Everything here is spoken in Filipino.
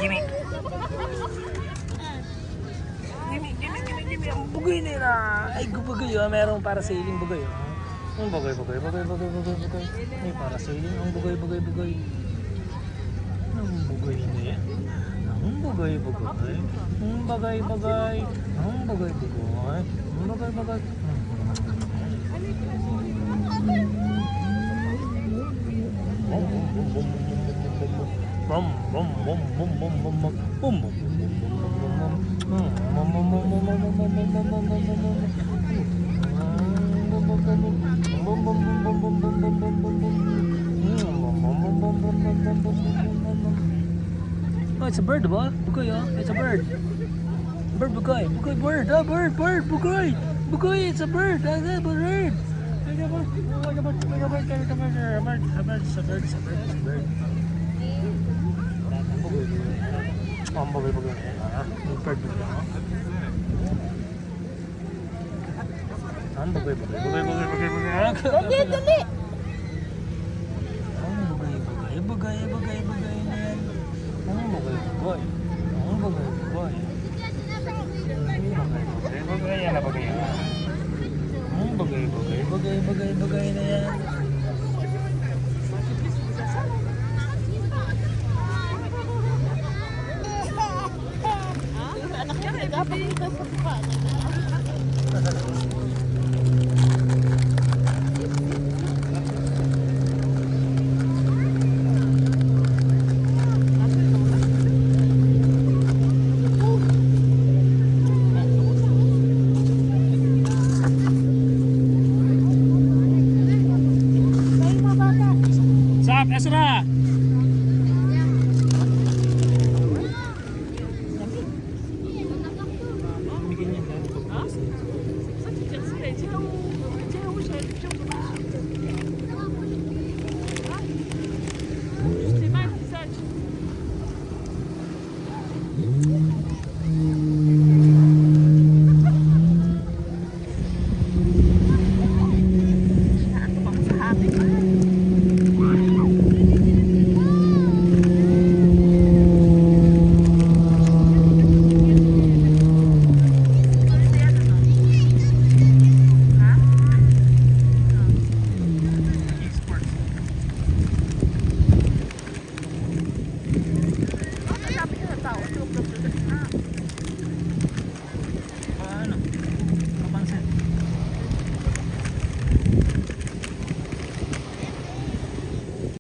Gimme. Gimme. Ang bugay nila. Ay, bugay oh. Merong para sailing bugay oh. Ang bugay. Ay, para sailing. Ang bugay. Ang bugay niya. Ang bugay. Ang bagay. Ang bagay. Oh, it's a bird, ba? Bugoy, oh. It's a bird. Bugoy. Bird. Ah, bird. Bugoy, it's a bird. Ah, bird. It's a bird. Ang bugay. Bird. Ang bugay. Dali. Ang bugay na yan. Ang bugay. Ang bugay. Yan na bagay. Ang bagay na yan. Anak niya, dapat ito sa